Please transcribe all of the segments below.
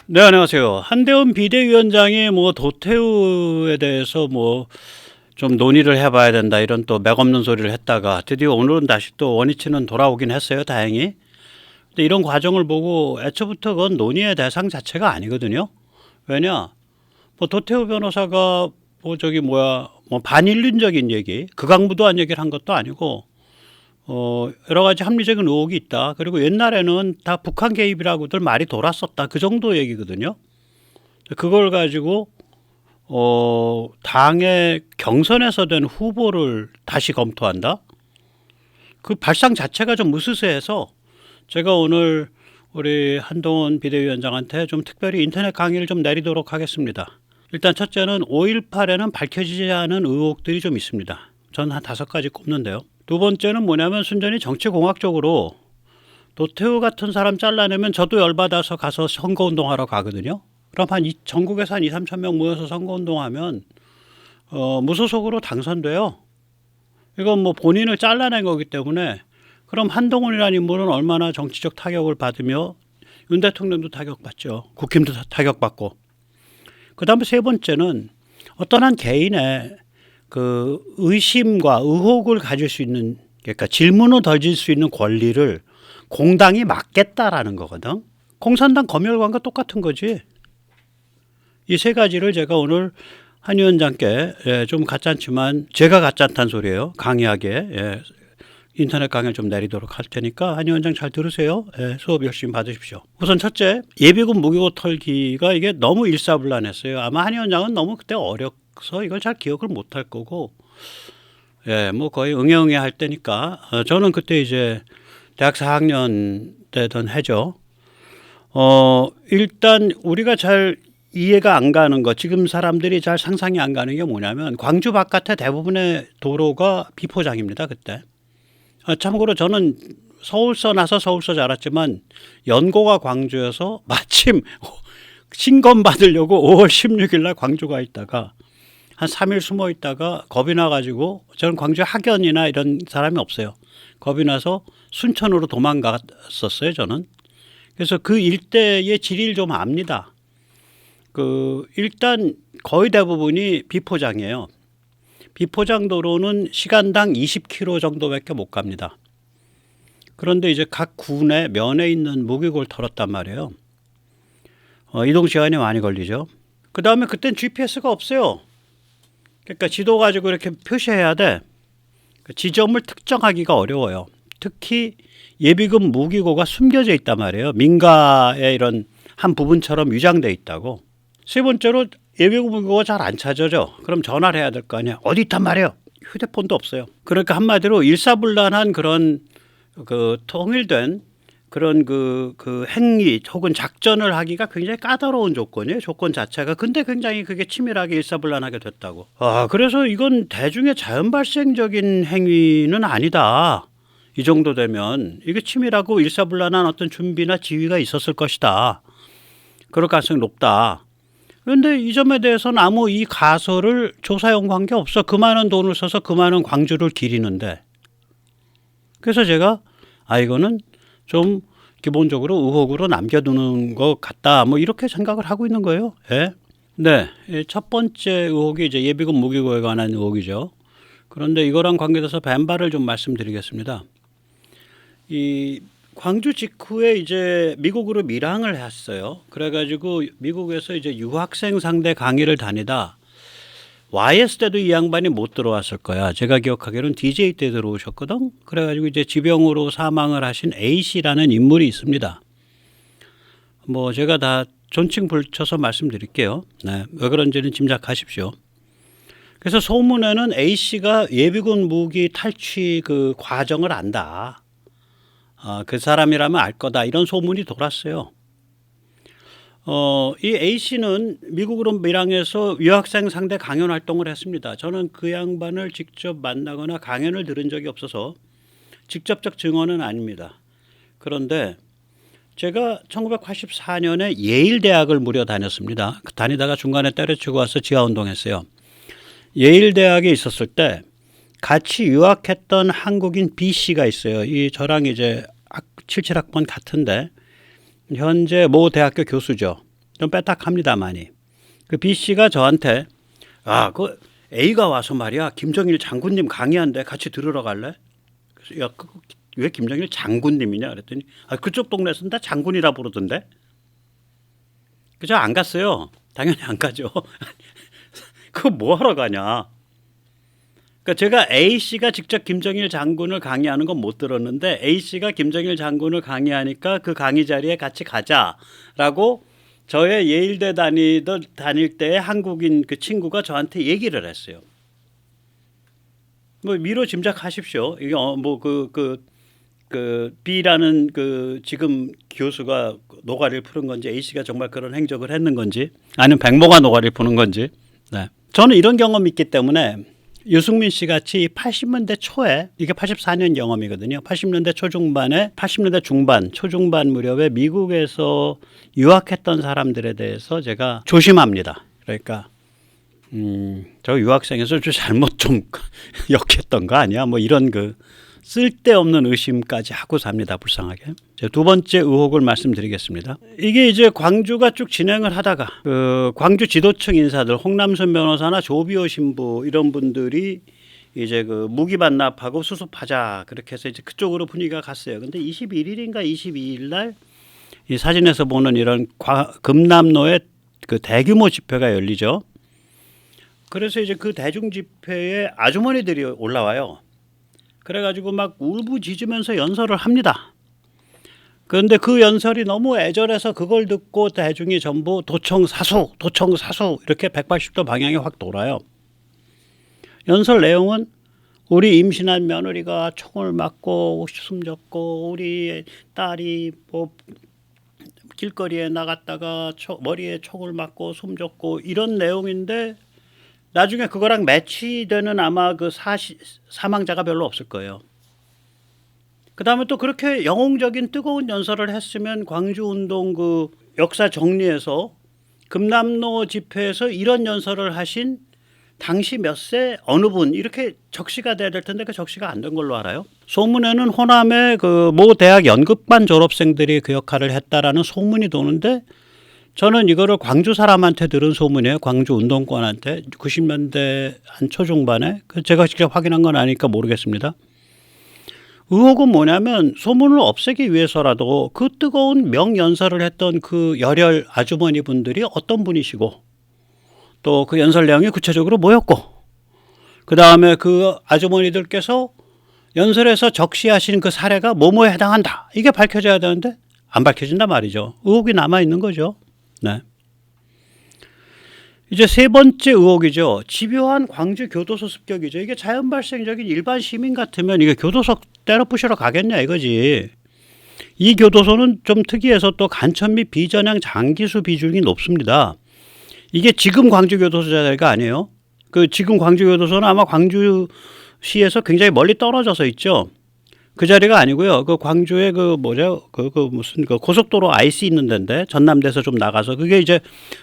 네, 안녕하세요. 한대원 비대위원장이 뭐 도태우에 대해서 뭐 좀 논의를 해봐야 된다 이런 또 맥없는 소리를 했다가 드디어 오늘은 다시 또 원위치는 돌아오긴 했어요, 다행히. 근데 이런 과정을 보고 애초부터 그건 논의의 대상 자체가 아니거든요. 왜냐, 뭐 도태우 변호사가 뭐 저기 뭐야, 뭐 반인륜적인 얘기, 극악무도한 얘기를 한 것도 아니고 여러 가지 합리적인 의혹이 있다. 그리고 옛날에는 다 북한 개입이라고들 말이 돌았었다. 그 정도 얘기거든요. 그걸 가지고 당의 경선에서 된 후보를 다시 검토한다? 그 발상 자체가 좀 무스스해서 제가 오늘 우리 한동훈 비대위원장한테 좀 특별히 인터넷 강의를 좀 내리도록 하겠습니다. 일단 첫째는 5.18에는 밝혀지지 않은 의혹들이 좀 있습니다. 전 한 5가지 꼽는데요. 두 번째는 뭐냐면 순전히 정치공학적으로 도태우 같은 사람 잘라내면 저도 열받아서 가서 선거운동하러 가거든요. 그럼 전국에서 한 2, 3천 명 모여서 선거운동하면 무소속으로 당선돼요. 이건 뭐 본인을 잘라낸 거기 때문에 그럼 한동훈이라는 인물은 얼마나 정치적 타격을 받으며 윤 대통령도 타격받죠. 국힘도 타격받고. 그다음에 세 번째는 어떤 한 개인의 그 의심과 의혹을 가질 수 있는, 그러니까 질문을 던질 수 있는 권리를 공당이 막겠다라는 거거든. 공산당 검열관과 똑같은 거지. 이 세 가지를 제가 오늘 한 위원장께 좀 가짜지만 제가 가짜탄 소리예요. 강의하게 인터넷 강의를 좀 내리도록 할 테니까 한 위원장 잘 들으세요. 수업 열심히 받으십시오. 우선 첫째, 예비군 무기고 털기가 이게 너무 일사불란했어요. 아마 한 위원장은 너무 그때 어려서 이걸 잘 기억을 못할 거고, 뭐 거의 응애응애 할 때니까 저는 그때 이제 대학 4학년 때던 해죠. 일단 우리가 잘 이해가 안 가는 거, 지금 사람들이 잘 상상이 안 가는 게 뭐냐면 광주 바깥의 대부분의 도로가 비포장입니다. 그때. 참고로 저는 서울서 나서 서울서 자랐지만 연고가 광주여서 마침 신검 받으려고 5월 16일 날 광주 가 있다가 한 3일 숨어 있다가 겁이 나가지고, 저는 광주 학연이나 이런 사람이 없어요. 겁이 나서 순천으로 도망갔었어요, 저는. 그래서 그 일대의 지리를 좀 압니다. 일단 거의 대부분이 비포장이에요. 비포장 도로는 시간당 20km 정도밖에 못 갑니다. 그런데 이제 각 군의 면에 있는 무기고를 털었단 말이에요. 이동 시간이 많이 걸리죠. 그 다음에 그땐 GPS가 없어요. 그러니까 지도 가지고 이렇게 표시해야 돼. 지점을 특정하기가 어려워요. 특히 예비군 무기고가 숨겨져 있단 말이에요. 민가의 이런 한 부분처럼 위장돼 있다고. 세 번째로 예비군 무기고가 잘 안 찾아져. 그럼 전화를 해야 될 거 아니야. 어디 있단 말이에요. 휴대폰도 없어요. 그러니까 한마디로 일사불란한 그런 통일된 그런 행위 혹은 작전을 하기가 굉장히 까다로운 조건이에요. 조건 자체가. 근데 굉장히 그게 치밀하게 일사불란하게 됐다고. 그래서 이건 대중의 자연 발생적인 행위는 아니다. 이 정도 되면 이게 치밀하고 일사불란한 어떤 준비나 지휘가 있었을 것이다. 그럴 가능성이 높다. 그런데 이 점에 대해서는 아무 이 가설을 조사용 관계 없어. 그 많은 돈을 써서 그 많은 광주를 기리는데. 그래서 제가 이거는 좀 기본적으로 의혹으로 남겨두는 것 같다. 뭐 이렇게 생각을 하고 있는 거예요. 네, 첫 번째 의혹이 이제 예비군 무기고에 관한 의혹이죠. 그런데 이거랑 관계돼서 반발을 좀 말씀드리겠습니다. 이 광주 직후에 이제 미국으로 밀항을 했어요. 그래가지고 미국에서 이제 유학생 상대 강의를 다니다 YS 때도 이 양반이 못 들어왔을 거야. 제가 기억하기로는 DJ 때 들어오셨거든. 그래가지고 이제 지병으로 사망을 하신 A씨라는 인물이 있습니다. 뭐 제가 다 존칭 불쳐서 말씀드릴게요. 네, 왜 그런지는 짐작하십시오. 그래서 소문에는 A씨가 예비군 무기 탈취 그 과정을 안다. 그 사람이라면 알 거다. 이런 소문이 돌았어요. 이 A씨는 미국으로 밀항해서 유학생 상대 강연 활동을 했습니다. 저는 그 양반을 직접 만나거나 강연을 들은 적이 없어서 직접적 증언은 아닙니다. 그런데 제가 1984년에 예일대학을 무려 다녔습니다. 다니다가 중간에 때려치고 와서 지하운동했어요. 예일대학에 있었을 때 같이 유학했던 한국인 B씨가 있어요. 저랑 이제 77학번 같은데 현재 모 대학교 교수죠. 좀 빼딱합니다 많이. 그 B 씨가 저한테 그 A가 와서 말이야 김정일 장군님 강의한대 같이 들으러 갈래? 그래서 야 왜 김정일 장군님이냐 그랬더니 그쪽 동네에서는 다 장군이라 부르던데. 그저 안 갔어요. 당연히 안 가죠. 그거 뭐 하러 가냐. 그러니까 제가 A 씨가 직접 김정일 장군을 강의하는 건 못 들었는데 A 씨가 김정일 장군을 강의하니까 그 강의 자리에 같이 가자라고 저의 예일대 다닐 때 한국인 그 친구가 저한테 얘기를 했어요. 뭐 미로 짐작하십시오. 이게 B라는 그 지금 교수가 노가리를 푸는 건지 A 씨가 정말 그런 행적을 했는 건지 아니면 백모가 노가리를 푸는 건지. 네. 저는 이런 경험이 있기 때문에 유승민 씨 같이 80년대 초에 이게 84년 경험이거든요. 80년대 초중반에 80년대 중반 초중반 무렵에 미국에서 유학했던 사람들에 대해서 제가 조심합니다. 그러니까 저 유학생에서 좀 잘못 좀 역했던 거 아니야? 뭐 이런 그 쓸데없는 의심까지 하고 삽니다. 불쌍하게. 두 번째 의혹을 말씀드리겠습니다. 이게 이제 광주가 쭉 진행을 하다가 그 광주 지도층 인사들 홍남순 변호사나 조비오 신부 이런 분들이 이제 그 무기 반납하고 수습하자 그렇게 해서 이제 그쪽으로 분위기가 갔어요. 근데 21일인가 22일 날 이 사진에서 보는 이런 금남로에 그 대규모 집회가 열리죠. 그래서 이제 그 대중 집회에 아주머니들이 올라와요. 그래가지고 막 울부짖으면서 연설을 합니다. 그런데 그 연설이 너무 애절해서 그걸 듣고 대중이 전부 도청사수 이렇게 180도 방향이 확 돌아요. 연설 내용은 우리 임신한 며느리가 총을 맞고 숨졌고 우리 딸이 뭐 길거리에 나갔다가 머리에 총을 맞고 숨졌고 이런 내용인데 나중에 그거랑 매치되는 아마 그 사망자가 별로 없을 거예요. 그 다음에 또 그렇게 영웅적인 뜨거운 연설을 했으면 광주운동 그 역사 정리해서 금남로 집회에서 이런 연설을 하신 당시 몇 세 어느 분 이렇게 적시가 돼야 될 텐데 그 적시가 안 된 걸로 알아요. 소문에는 호남의 그 모 대학 연극반 졸업생들이 그 역할을 했다라는 소문이 도는데 저는 이거를 광주 사람한테 들은 소문이에요. 광주 운동권한테 90년대 한 초중반에 제가 직접 확인한 건 아니니까 모르겠습니다. 의혹은 뭐냐면 소문을 없애기 위해서라도 그 뜨거운 명연설을 했던 그 열혈 아주머니 분들이 어떤 분이시고 또 그 연설 내용이 구체적으로 뭐였고 그 다음에 그 아주머니들께서 연설에서 적시하신 그 사례가 뭐뭐에 해당한다. 이게 밝혀져야 되는데 안 밝혀진단 말이죠. 의혹이 남아있는 거죠. 네. 이제 세 번째 의혹이죠. 집요한 광주 교도소 습격이죠. 이게 자연 발생적인 일반 시민 같으면 이게 교도소 때려 부시러 가겠냐 이거지. 이 교도소는 좀 특이해서 또 간첩 및 비전향 장기수 비중이 높습니다. 이게 지금 광주 교도소 자리가 아니에요. 그 지금 광주 교도소는 아마 광주시에서 굉장히 멀리 떨어져서 있죠. 그 자리가 아니고요. 그 광주에 그 무슨 그 고속도로 IC 있는 데인데 전남대에서 좀 나가서 그게 이제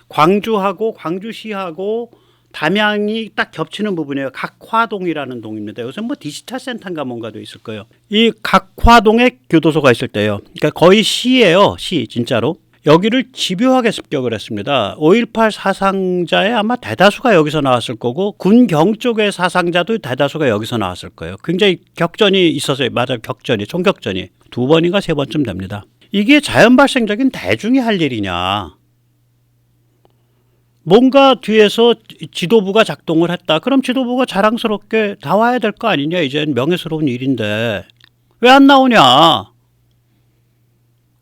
광주하고 광주시하고 담양이 딱 겹치는 부분이에요. 각화동이라는 동입니다. 요새 뭐 디지털 센터인가 뭔가도 있을 거예요. 이 각화동에 교도소가 있을 때요. 그러니까 거의 시예요. 시 진짜로. 여기를 집요하게 습격을 했습니다. 5.18 사상자의 아마 대다수가 여기서 나왔을 거고 군경 쪽의 사상자도 대다수가 여기서 나왔을 거예요. 굉장히 격전이 있었어요. 맞아요. 격전이 총격전이 2번인가 3번쯤 됩니다. 이게 자연 발생적인 대중이 할 일이냐. 뭔가 뒤에서 지도부가 작동을 했다. 그럼 지도부가 자랑스럽게 다 와야 될 거 아니냐. 이젠 명예스러운 일인데 왜 안 나오냐.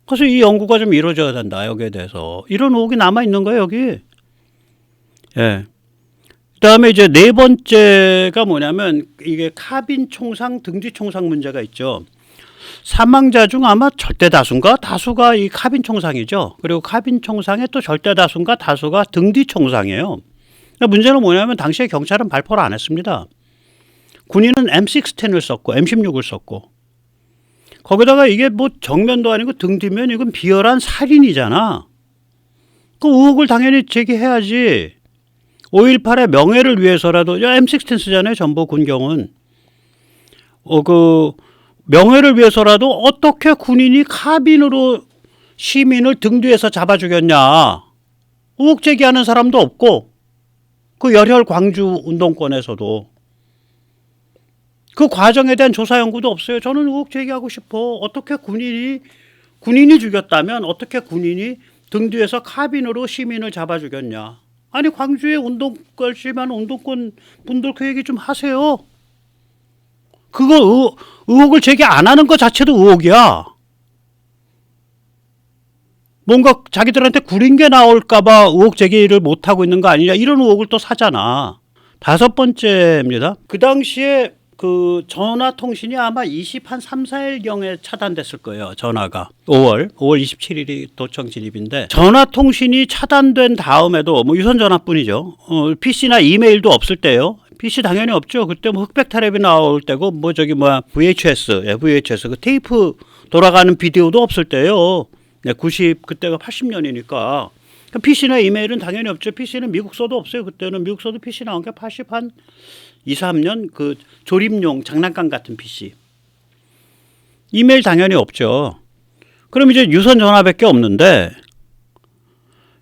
그래서 이 연구가 좀 이루어져야 된다. 여기에 대해서. 이런 의혹이 남아있는 거예요. 여기. 예. 그 다음에 이제 네 번째가 뭐냐면 이게 카빈 총상 등뒤 총상 문제가 있죠. 사망자 중 아마 절대 다수인가 다수가 이 카빈 총상이죠. 그리고 카빈 총상의 또 절대 다수인가 다수가 등뒤 총상이에요. 문제는 뭐냐면 당시에 경찰은 발포를 안 했습니다. 군인은 M16을 썼고 M16을 썼고 거기다가 이게 뭐 정면도 아니고 등 뒤면 이건 비열한 살인이잖아. 그 의혹을 당연히 제기해야지. 5.18의 명예를 위해서라도 야 M16 쓰잖아요. 전부 군경은. 그 명예를 위해서라도 어떻게 군인이 카빈으로 시민을 등 뒤에서 잡아 죽였냐. 의혹 제기하는 사람도 없고 그 열혈 광주 운동권에서도 그 과정에 대한 조사 연구도 없어요. 저는 의혹 제기하고 싶어. 어떻게 군인이 죽였다면 어떻게 군인이 등 뒤에서 카빈으로 시민을 잡아 죽였냐. 아니 광주에 운동권 심한 운동권 분들 그 얘기 좀 하세요. 그거 의혹을 제기 안 하는 것 자체도 의혹이야. 뭔가 자기들한테 구린 게 나올까봐 의혹 제기를 못하고 있는 거 아니냐 이런 의혹을 또 사잖아. 5번째입니다. 그 당시에 그 전화통신이 아마 3, 4일경에 차단됐을 거예요. 전화가 5월 27일이 도청 진입인데 전화통신이 차단된 다음에도 뭐 유선 전화뿐이죠. PC나 이메일도 없을 때요. PC 당연히 없죠. 그때 뭐 흑백 타랩이 나올 때고 뭐 저기 뭐야 VHS 그 테이프 돌아가는 비디오도 없을 때요. 네, 그때가 80년이니까 PC나 이메일은 당연히 없죠. PC는 미국서도 없어요. 그때는 미국서도 PC 나온 게 80한 2, 3년 그 조립용 장난감 같은 PC. 이메일 당연히 없죠. 그럼 이제 유선 전화밖에 없는데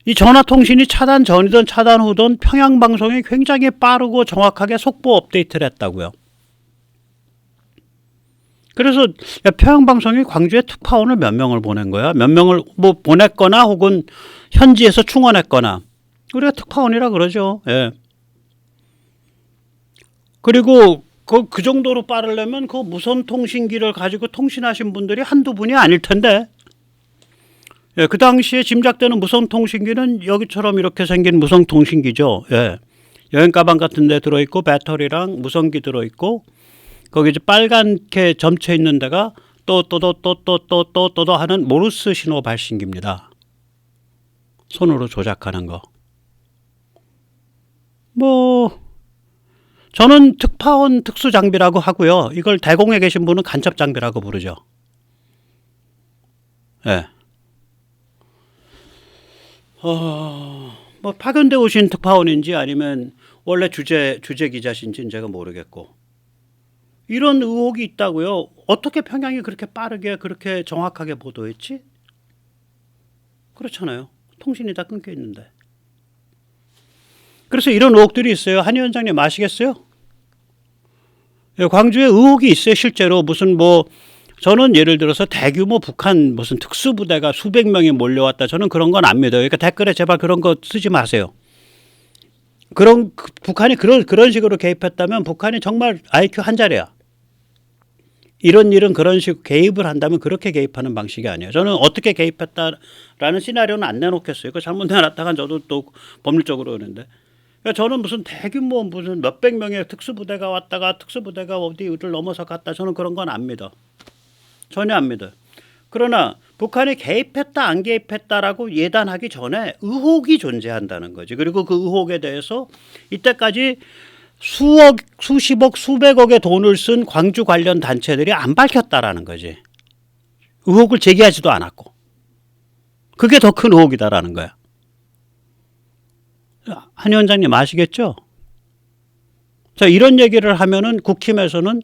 이 전화통신이 차단 전이든 차단 후든 평양방송이 굉장히 빠르고 정확하게 속보 업데이트를 했다고요. 그래서 평양방송이 광주에 특파원을 몇 명을 보낸 거야. 몇 명을 뭐 보냈거나 혹은 현지에서 충원했거나 우리가 특파원이라 그러죠. 예. 그리고 그 정도로 빠르려면 그 무선 통신기를 가지고 통신하신 분들이 한두 분이 아닐 텐데. 예, 그 당시에 짐작되는 무선 통신기는 여기처럼 이렇게 생긴 무선 통신기죠. 예. 여행 가방 같은 데 들어있고 배터리랑 무선기 들어있고 거기 이제 빨갛게 점쳐 있는 데가 또또또또또또또또 하는 모르스 신호 발신기입니다. 손으로 조작하는 거. 뭐 저는 특파원 특수 장비라고 하고요. 이걸 대공에 계신 분은 간첩 장비라고 부르죠. 예. 뭐 파견돼 오신 특파원인지 아니면 원래 주재 기자신지는 제가 모르겠고 이런 의혹이 있다고요. 어떻게 평양이 그렇게 빠르게 그렇게 정확하게 보도했지? 그렇잖아요. 통신이 다 끊겨 있는데. 그래서 이런 의혹들이 있어요. 한 위원장님 아시겠어요? 광주에 의혹이 있어요. 실제로 무슨 뭐 저는 예를 들어서 대규모 북한 무슨 특수부대가 수백 명이 몰려왔다. 저는 그런 건 안 믿어요. 그러니까 댓글에 제발 그런 거 쓰지 마세요. 북한이 그런 식으로 개입했다면 북한이 정말 IQ 한 자리야. 이런 일은 그런 식으로 개입을 한다면 그렇게 개입하는 방식이 아니에요. 저는 어떻게 개입했다라는 시나리오는 안 내놓겠어요. 그 잘못 내놨다간 저도 또 법률적으로 그러는데. 그러니까 저는 무슨 대규모 무슨 몇백 명의 특수부대가 왔다가 특수부대가 어디를 넘어서 갔다. 저는 그런 건 안 믿어. 전혀 안 믿어요. 그러나 북한이 개입했다 안 개입했다라고 예단하기 전에 의혹이 존재한다는 거지. 그리고 그 의혹에 대해서 이때까지 수억, 수십억, 수백억의 돈을 쓴 광주 관련 단체들이 안 밝혔다라는 거지. 의혹을 제기하지도 않았고. 그게 더 큰 의혹이다라는 거야. 한 위원장님 아시겠죠? 자, 이런 얘기를 하면은 국힘에서는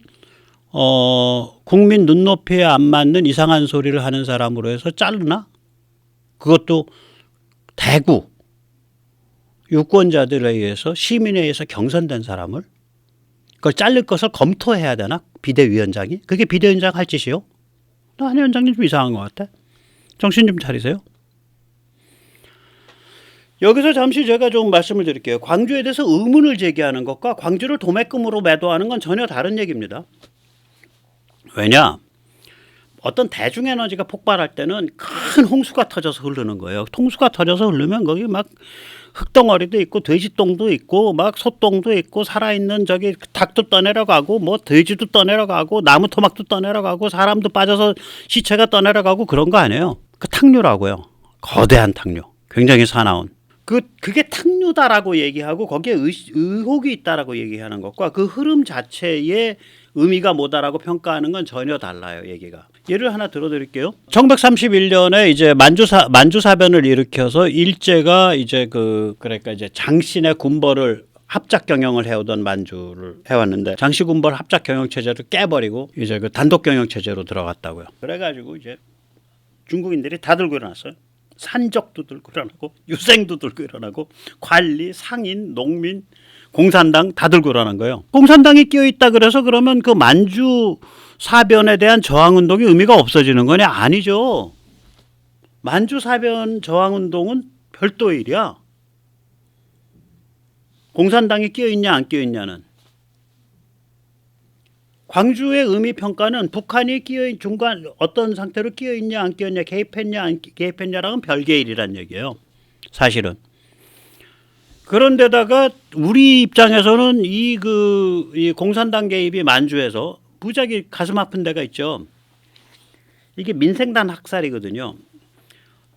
국민 눈높이에 안 맞는 이상한 소리를 하는 사람으로 해서 자르나? 그것도 대구 유권자들에 의해서 시민에 의해서 경선된 사람을 그걸 자를 것을 검토해야 되나? 비대위원장이? 그게 비대위원장 할 짓이요? 한 위원장님 좀 이상한 것 같아. 정신 좀 차리세요. 여기서 잠시 제가 좀 말씀을 드릴게요. 광주에 대해서 의문을 제기하는 것과 광주를 도매금으로 매도하는 건 전혀 다른 얘기입니다. 왜냐? 어떤 대중에너지가 폭발할 때는 큰 홍수가 터져서 흐르는 거예요. 홍수가 터져서 흐르면 거기 막 흙덩어리도 있고 돼지똥도 있고 막 소똥도 있고 살아있는 저기 닭도 떠내려가고 뭐 돼지도 떠내려가고 나무 토막도 떠내려가고 사람도 빠져서 시체가 떠내려가고 그런 거 아니에요. 그 탕류라고요. 거대한 탕류. 굉장히 사나운. 그게 탕류다라고 얘기하고 거기에 의혹이 있다라고 얘기하는 것과 그 흐름 자체의 의미가 뭐다라고 평가하는 건 전혀 달라요, 얘기가. 예를 하나 들어드릴게요. 1931년에 이제 만주사변을 일으켜서 일제가 이제 그러니까 이제 장신의 군벌을 합작 경영을 해오던 만주를 해왔는데 장시 군벌 합작 경영 체제를 깨버리고 이제 그 단독 경영 체제로 들어갔다고요. 그래가지고 이제 중국인들이 다 들고 일어났어요. 산적도 들고 일어나고 유생도 들고 일어나고 관리, 상인, 농민, 공산당 다 들고 일어난 거예요. 공산당이 끼어있다 그래서 그러면 그 만주 사변에 대한 저항운동이 의미가 없어지는 거냐? 아니죠. 만주 사변 저항운동은 별도의 일이야. 공산당이 끼어있냐 안 끼어있냐는. 광주의 의미 평가는 북한이 중간 어떤 상태로 끼어있냐 안 끼어있냐, 개입했냐 안 개입했냐랑은 별개의 일이란 얘기예요. 사실은. 그런데다가 우리 입장에서는 이 공산당 개입이 만주에서 무지하게 가슴 아픈 데가 있죠. 이게 민생단 학살이거든요.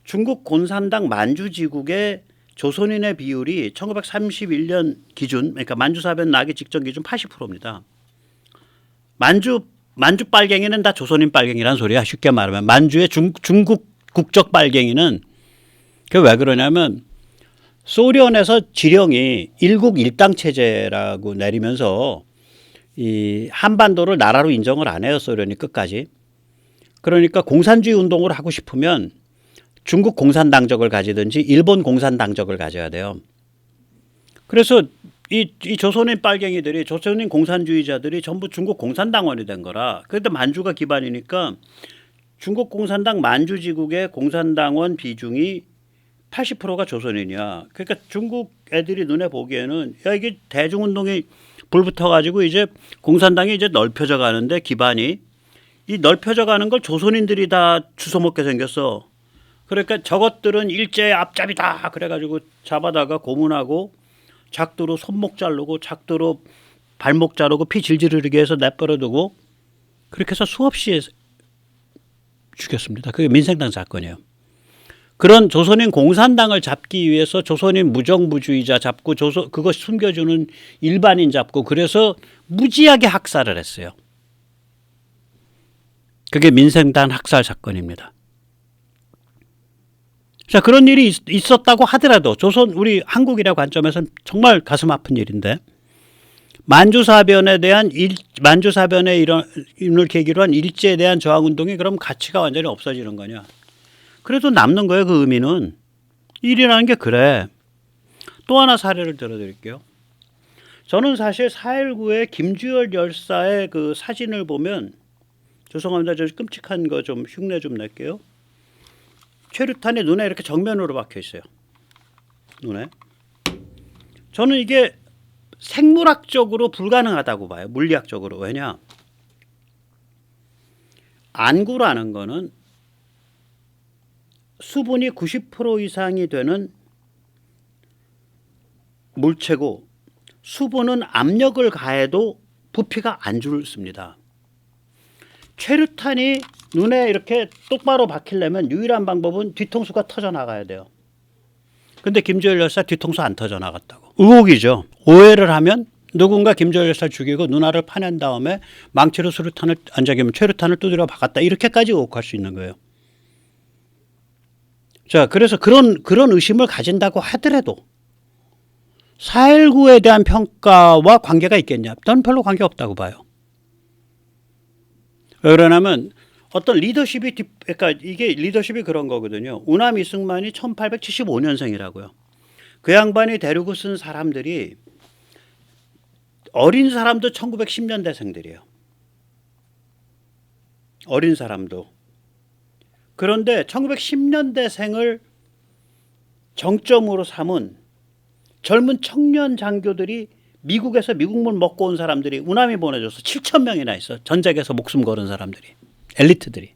중국 공산당 만주지국의 조선인의 비율이 1931년 기준, 그러니까 만주사변 나기 직전 기준 80%입니다. 만주 빨갱이는 다 조선인 빨갱이란 소리야. 쉽게 말하면 만주의 중국 국적 빨갱이는 그 왜 그러냐면 소련에서 지령이 일국 일당 체제라고 내리면서 이 한반도를 나라로 인정을 안 해요. 소련이 끝까지. 그러니까 공산주의 운동을 하고 싶으면 중국 공산당적을 가지든지 일본 공산당적을 가져야 돼요. 그래서 이 조선인 빨갱이들이, 조선인 공산주의자들이 전부 중국 공산당원이 된 거라. 그런데 만주가 기반이니까 중국 공산당 만주지국의 공산당원 비중이 80%가 조선인이야. 그러니까 중국 애들이 눈에 보기에는 야 이게 대중운동이 불붙어가지고 이제 공산당이 이제 넓혀져 가는데 기반이 이 넓혀져 가는 걸 조선인들이 다 주워먹게 생겼어. 그러니까 저것들은 일제의 앞잡이다. 그래가지고 잡아다가 고문하고 작두로 손목 자르고 작두로 발목 자르고 피 질질 흐르게 해서 내버려두고 그렇게 해서 수없이 죽였습니다. 그게 민생당 사건이에요. 그런 조선인 공산당을 잡기 위해서 조선인 무정부주의자 잡고 그거 숨겨주는 일반인 잡고 그래서 무지하게 학살을 했어요. 그게 민생단 학살 사건입니다. 자, 그런 일이 있었다고 하더라도 우리 한국이라고 관점에서는 정말 가슴 아픈 일인데 만주사변에 대한 만주사변의 이를 계기로 한 일제에 대한 저항운동이 그럼 가치가 완전히 없어지는 거냐? 그래도 남는 거예요. 그 의미는. 일이라는 게 그래. 또 하나 사례를 들어드릴게요. 저는 사실 4.19의 김주열 열사의 그 사진을 보면 죄송합니다. 저 끔찍한 거 좀 흉내 좀 낼게요. 최루탄이 눈에 이렇게 정면으로 박혀 있어요. 눈에. 저는 이게 생물학적으로 불가능하다고 봐요. 물리학적으로. 왜냐? 안구라는 거는 수분이 90% 이상이 되는 물체고 수분은 압력을 가해도 부피가 안 줄습니다. 최루탄이 눈에 이렇게 똑바로 박히려면 유일한 방법은 뒤통수가 터져 나가야 돼요. 근데 김주열 열사 뒤통수 안 터져 나갔다고. 의혹이죠. 오해를 하면 누군가 김주열 열사를 죽이고 누나를 파낸 다음에 망치로 최루탄을 두드려 박았다. 이렇게까지 의혹할 수 있는 거예요. 자, 그래서 그런 의심을 가진다고 하더라도 4.19에 대한 평가와 관계가 있겠냐? 저는 별로 관계 없다고 봐요. 왜 그러냐면 어떤 리더십이 그러니까 이게 리더십이 그런 거거든요. 우남 이승만이 1875년생이라고요. 그 양반이 데리고 쓴 사람들이 어린 사람도 1910년대생들이에요. 어린 사람도. 그런데 1910년대생을 정점으로 삼은 젊은 청년 장교들이 미국에서 미국물 먹고 온 사람들이 우남이 보내줘서 7,000명이나 있어. 전쟁에서 목숨 걸은 사람들이. 엘리트들이.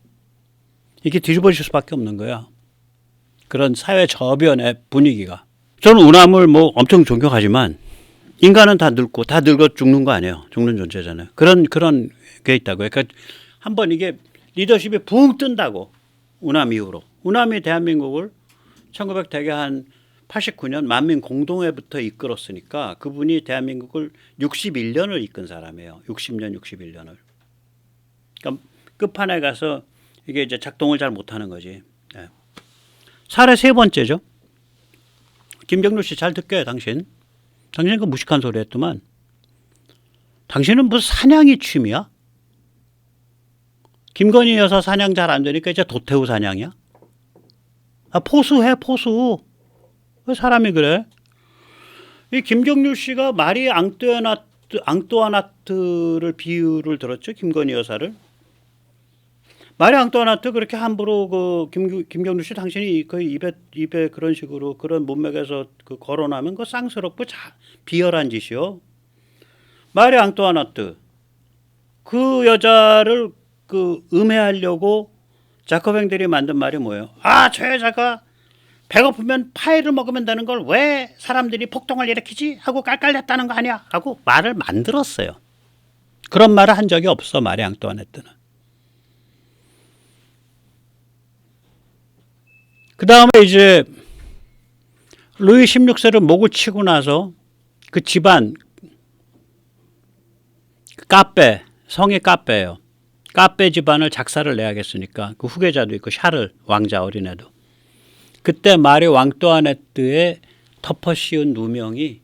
이게 뒤집어질 수밖에 없는 거야. 그런 사회 저변의 분위기가. 저는 우남을 뭐 엄청 존경하지만 인간은 다 늙고 다 늙어 죽는 거 아니에요. 죽는 존재잖아요. 그런 게 있다고요. 그러니까 한번 이게 리더십이 붕 뜬다고. 우남 이후로. 우남이 대한민국을 1900 한 89년 만민 공동회부터 이끌었으니까 그분이 대한민국을 61년을 이끈 사람이에요. 60년, 61년을. 그러니까 끝판에 가서 이게 이제 작동을 잘 못하는 거지. 네. 사례 세 번째죠. 김경루 씨 잘 듣게요, 당신. 당신 그 무식한 소리 했더만. 당신은 무슨 사냥이 취미야? 김건희 여사 사냥 잘 안 되니까 이제 도태우 사냥이야? 포수해, 포수. 왜 사람이 그래? 이 김경률 씨가 마리 앙뚜아나트를 비유를 들었죠. 김건희 여사를. 마리 앙뚜아나트 그렇게 함부로 김경률 씨 당신이 그 입에 그런 식으로 그런 문맥에서 거론하면 그 쌍스럽고 비열한 짓이요. 마리 앙뚜아나트 그 여자를 음해하려고 자커뱅들이 만든 말이 뭐예요? 저 여자가 배고프면 파이를 먹으면 되는 걸 왜 사람들이 폭동을 일으키지? 하고 깔깔댔다는 거 아니야? 하고 말을 만들었어요. 그런 말을 한 적이 없어, 마리 앙뚜아네트는. 그 다음에 이제 루이 16세를 목을 치고 나서 그 집안 카페, 성이 카페예요. 카페 집안을 작사를 내야겠으니까 그 후계자도 있고 샤를 왕자 어린애도. 그때 마리 앙뚜아네트의 덮어씌운 누명이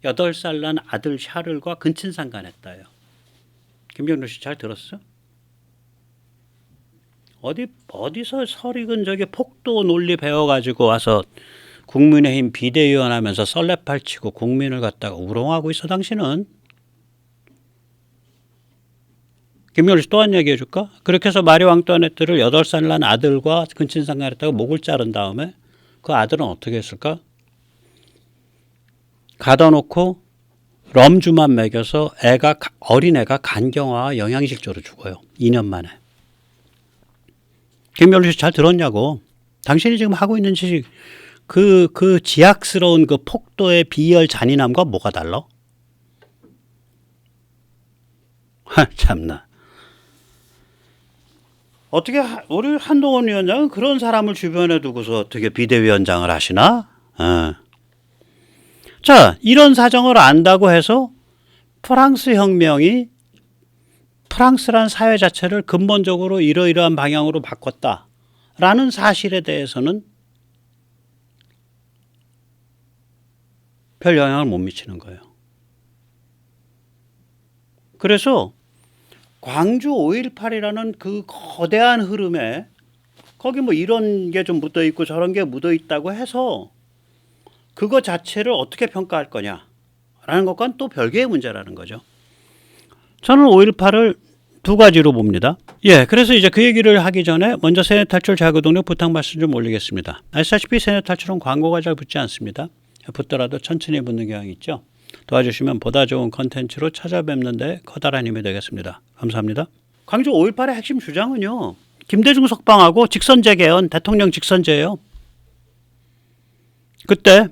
8살 난 아들 샤를과 근친상간했다요. 김경률 씨 잘 들었어? 어디서 설익은 저기 폭도 논리 배워가지고 와서 국민의힘 비대위원 하면서 썰레팔치고 국민을 갖다가 우롱하고 있어 당신은? 김경률 씨 또 한 얘기 해줄까? 그렇게 해서 마리 앙뚜아네트를 8살 난 아들과 근친상간했다가 목을 자른 다음에 그 아들은 어떻게 했을까? 가다 놓고 럼주만 먹여서 어린애가 간경화와 영양실조로 죽어요. 2년 만에. 김경률 씨 잘 들었냐고. 당신이 지금 하고 있는 짓이 그 지약스러운 그 폭도의 비열 잔인함과 뭐가 달라? 참나. 어떻게 우리 한동훈 위원장은 그런 사람을 주변에 두고서 어떻게 비대위원장을 하시나? 자, 이런 사정을 안다고 해서 프랑스 혁명이 프랑스란 사회 자체를 근본적으로 이러이러한 방향으로 바꿨다라는 사실에 대해서는 별 영향을 못 미치는 거예요. 그래서 광주 5.18이라는 그 거대한 흐름에 거기 뭐 이런 게 좀 묻어 있고 저런 게 묻어 있다고 해서 그거 자체를 어떻게 평가할 거냐라는 것과는 또 별개의 문제라는 거죠. 저는 5.18을 두 가지로 봅니다. 그래서 이제 그 얘기를 하기 전에 먼저 세뇌탈출 자구동력 부탁 말씀 좀 올리겠습니다. 아시다시피 세뇌탈출은 광고가 잘 붙지 않습니다. 붙더라도 천천히 붙는 경향이 있죠. 도와주시면 보다 좋은 컨텐츠로 찾아뵙는 데 커다란 힘이 되겠습니다. 감사합니다. 광주 5.18의 핵심 주장은요. 김대중 석방하고 직선제 개헌, 대통령 직선제예요. 그때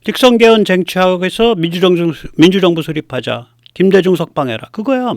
직선 개헌 쟁취하고 해서 민주정부 수립하자. 김대중 석방해라. 그거야.